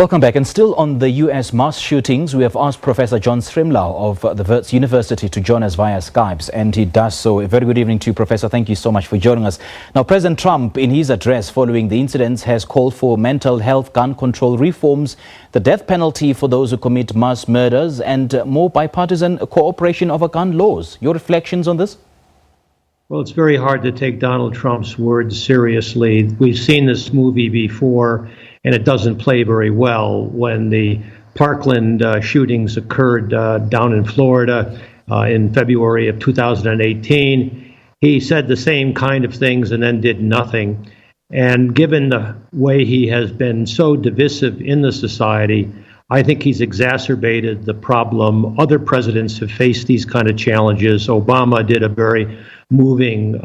Welcome back. And still on the U.S. mass shootings, we have asked Professor John Stremlau of the Wits University to join us via Skype, and he does so. A very good evening to you, Professor. Thank you so much for joining us. Now, President Trump, in his address following the incidents, has called for mental health gun control reforms, the death penalty for those who commit mass murders, and more bipartisan cooperation over gun laws. Your reflections on this? Well, it's very hard to take Donald Trump's words seriously. We've seen this movie before, and it doesn't play very well. When the Parkland shootings occurred down in Florida in February of 2018, he said the same kind of things and then did nothing. And given the way he has been so divisive in the society, I think he's exacerbated the problem. Other presidents have faced these kind of challenges. Obama did a very moving,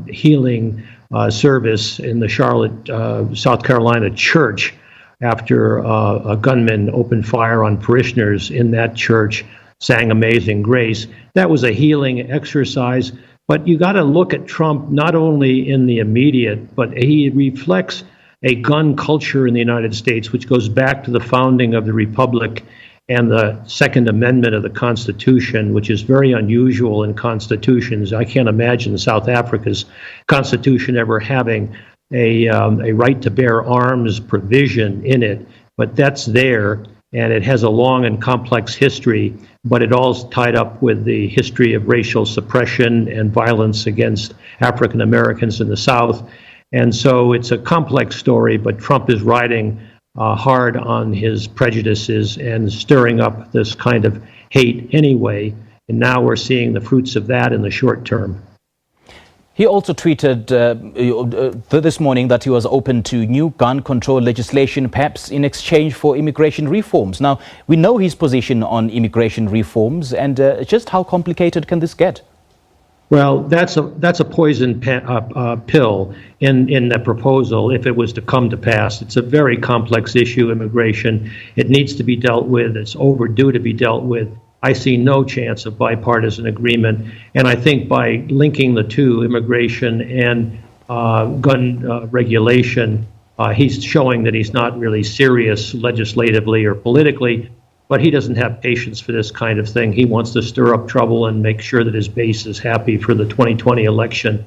healing service in the Charlotte, South Carolina church after a gunman opened fire on parishioners in that church, sang Amazing Grace. That was a healing exercise. But you got to look at Trump not only in the immediate, but he reflects a gun culture in the United States, which goes back to the founding of the Republic and the Second Amendment of the Constitution, which is very unusual in constitutions. I can't imagine South Africa's constitution ever having a right to bear arms provision in it, but that's there, and it has a long and complex history, but it all's tied up with the history of racial suppression and violence against African Americans in the South. And so it's a complex story, but Trump is riding hard on his prejudices and stirring up this kind of hate anyway. And now we're seeing the fruits of that in the short term. He also tweeted this morning that he was open to new gun control legislation, perhaps in exchange for immigration reforms. Now, we know his position on immigration reforms, and just how complicated can this get? Well, that's a poison pill in the proposal if it was to come to pass. It's a very complex issue, immigration. It needs to be dealt with. It's overdue to be dealt with. I see no chance of bipartisan agreement. And I think by linking the two, immigration and gun regulation, he's showing that he's not really serious legislatively or politically. But he doesn't have patience for this kind of thing. He wants to stir up trouble and make sure that his base is happy for the 2020 election.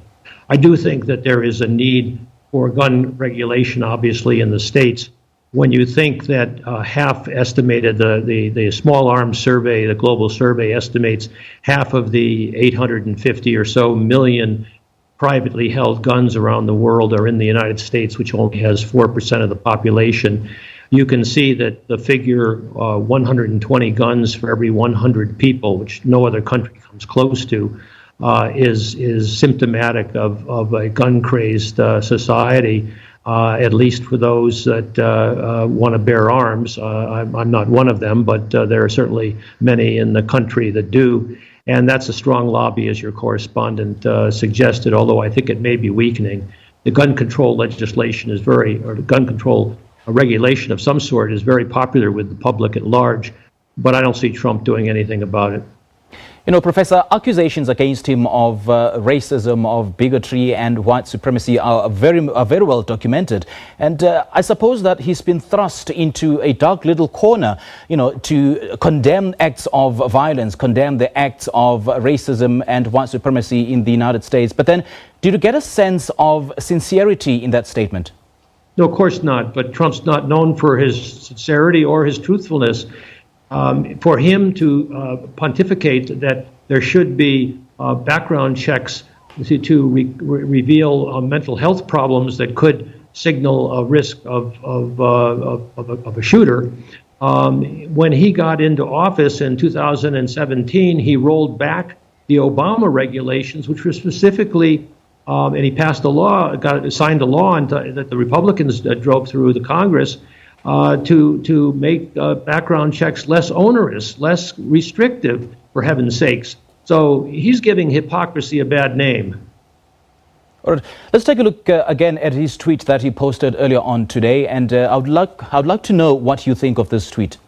I do think that there is a need for gun regulation, obviously, in the states. When you think that half estimated, the small arms survey, the global survey estimates half of the 850 or so million privately held guns around the world are in the United States, which only has 4% of the population. You can see that the figure 120 guns for every 100 people, which no other country comes close to, is symptomatic of a gun-crazed society, at least for those that want to bear arms. I'm not one of them, but there are certainly many in the country that do. And that's a strong lobby, as your correspondent suggested, although I think it may be weakening. The gun control legislation is gun control regulation of some sort is very popular with the public at large, but I don't see Trump doing anything about it. You know, Professor, accusations against him of racism, of bigotry and white supremacy are very well documented. And I suppose that he's been thrust into a dark little corner, you know, to condemn acts of violence, condemn the acts of racism and white supremacy in the United States. But then, do you get a sense of sincerity in that statement? No, of course not. But Trump's not known for his sincerity or his truthfulness. For him to pontificate that there should be background checks to reveal mental health problems that could signal a risk of a shooter. When he got into office in 2017, he rolled back the Obama regulations, which were specifically and he passed a law, signed a law that the Republicans drove through the Congress to make background checks less onerous, less restrictive, for heaven's sakes. So he's giving hypocrisy a bad name. All right, let's take a look again at his tweet that he posted earlier on today, and I'd like to know what you think of this tweet.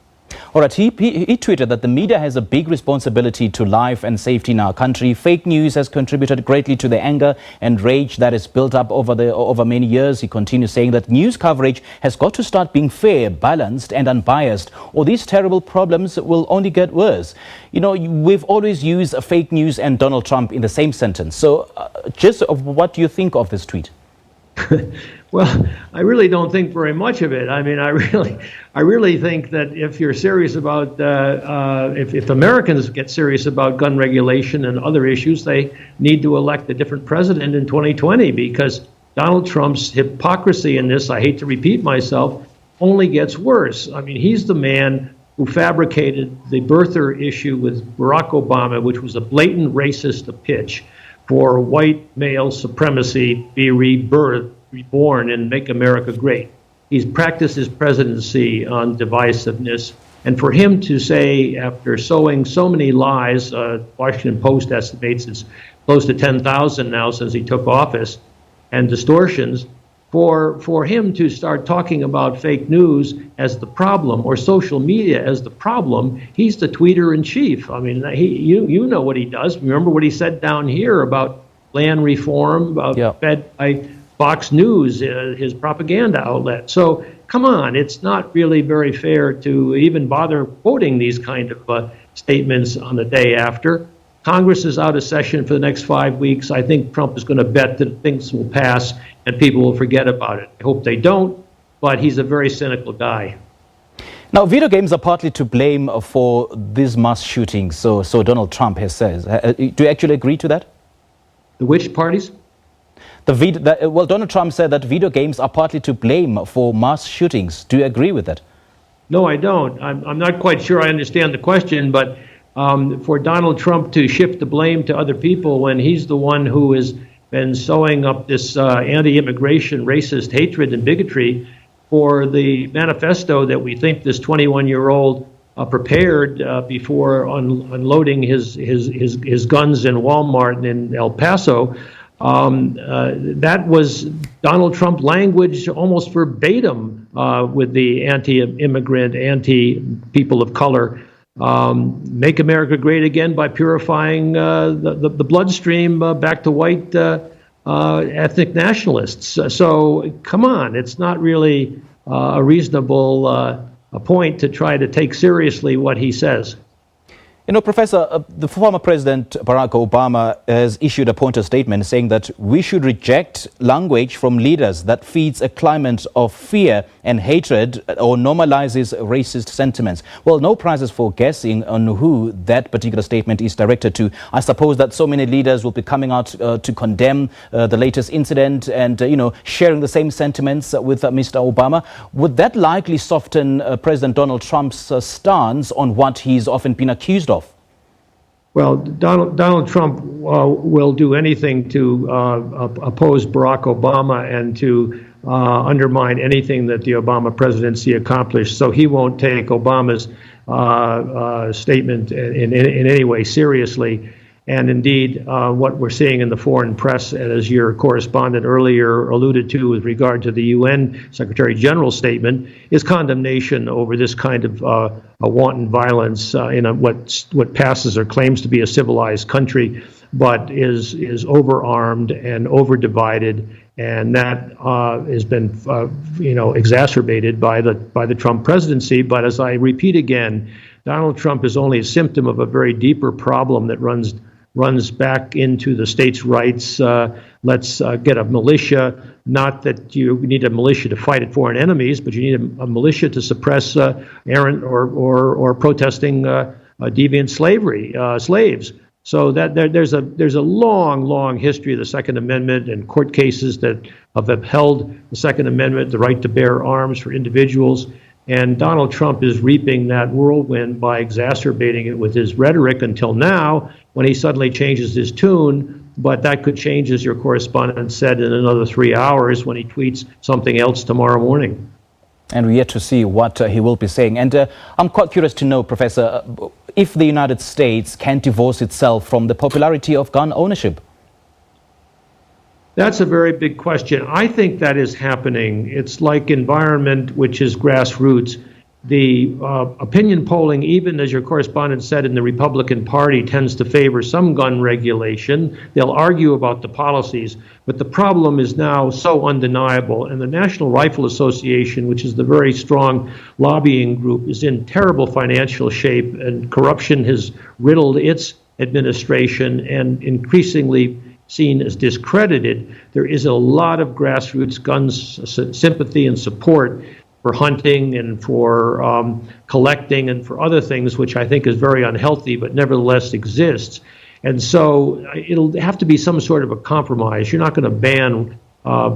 All right, he tweeted that the media has a big responsibility to life and safety in our country. Fake news has contributed greatly to the anger and rage that is built up over many years. He continues saying that news coverage has got to start being fair, balanced and unbiased, or these terrible problems will only get worse. You know, we've always used fake news and Donald Trump in the same sentence. So just what do you think of this tweet? Well, I really don't think very much of it. I mean, I really think that if you're serious about, if Americans get serious about gun regulation and other issues, they need to elect a different president in 2020, because Donald Trump's hypocrisy in this, I hate to repeat myself, only gets worse. I mean, he's the man who fabricated the birther issue with Barack Obama, which was a blatant racist pitch for white male supremacy be reborn and make America great. He's practiced his presidency on divisiveness. And for him to say, after sowing so many lies, Washington Post estimates it's close to 10,000 now since he took office, and distortions, for him to start talking about fake news as the problem or social media as the problem, he's the tweeter in chief. I mean, you know what he does. Remember what he said down here about land reform, about fed by Fox News, his propaganda outlet. So come on, it's not really very fair to even bother quoting these kind of statements on the day after. Congress is out of session for the next 5 weeks. I think Trump is going to bet that things will pass and people will forget about it. I hope they don't, but he's a very cynical guy. Now, video games are partly to blame for these mass shootings, so Donald Trump has said. Do you actually agree to that? The which parties? Well, Donald Trump said that video games are partly to blame for mass shootings. Do you agree with that? No, I don't. I'm not quite sure I understand the question, but for Donald Trump to shift the blame to other people when he's the one who has been sowing up this anti-immigration, racist hatred and bigotry, for the manifesto that we think this 21-year-old prepared before unloading his guns in Walmart in El Paso, that was Donald Trump language almost verbatim with the anti-immigrant, anti-people of color. Make America great again by purifying the bloodstream back to white ethnic nationalists. So come on, it's not really a reasonable point to try to take seriously what he says. You know, Professor, the former President Barack Obama has issued a pointer statement saying that we should reject language from leaders that feeds a climate of fear and hatred or normalizes racist sentiments. Well, no prizes for guessing on who that particular statement is directed to. I suppose that so many leaders will be coming out to condemn the latest incident and, sharing the same sentiments with Mr. Obama. Would that likely soften President Donald Trump's stance on what he's often been accused of? Well, Donald Trump will do anything to oppose Barack Obama and to undermine anything that the Obama presidency accomplished. So he won't take Obama's statement in any way seriously. And indeed, what we're seeing in the foreign press, as your correspondent earlier alluded to with regard to the UN Secretary General's statement, is condemnation over this kind of a wanton violence in what passes or claims to be a civilized country, but is overarmed and overdivided, and that has been exacerbated by the Trump presidency. But as I repeat again, Donald Trump is only a symptom of a very deeper problem that runs back into the states' rights. Let's get a militia. Not that you need a militia to fight at foreign enemies, but you need a militia to suppress errant or protesting deviant slaves. So that there's a long history of the Second Amendment and court cases that have upheld the Second Amendment, the right to bear arms for individuals. And Donald Trump is reaping that whirlwind by exacerbating it with his rhetoric until now, when he suddenly changes his tune. But that could change, as your correspondent said, in another 3 hours when he tweets something else tomorrow morning. And we're yet to see what he will be saying. And I'm quite curious to know, Professor, if the United States can divorce itself from the popularity of gun ownership. That's a very big question. I think that is happening. It's like environment, which is grassroots. The opinion polling, even as your correspondent said, in the Republican Party tends to favor some gun regulation. They'll argue about the policies, but the problem is now so undeniable. And the National Rifle Association, which is the very strong lobbying group, is in terrible financial shape, and corruption has riddled its administration and increasingly seen as discredited. There is a lot of grassroots gun sympathy and support for hunting and for collecting and for other things, which I think is very unhealthy, but nevertheless exists. And so it'll have to be some sort of a compromise. You're not going to ban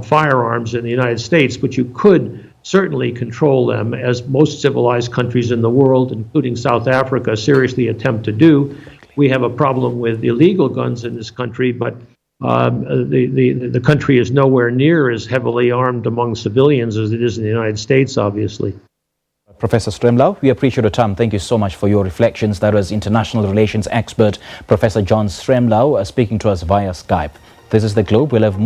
firearms in the United States, but you could certainly control them, as most civilized countries in the world, including South Africa, seriously attempt to do. We have a problem with illegal guns in this country, but the country is nowhere near as heavily armed among civilians as it is in the United States, obviously. Professor Stremlau, we appreciate your time. Thank you so much for your reflections. That was international relations expert Professor John Stremlau speaking to us via Skype. This is The Globe. We'll have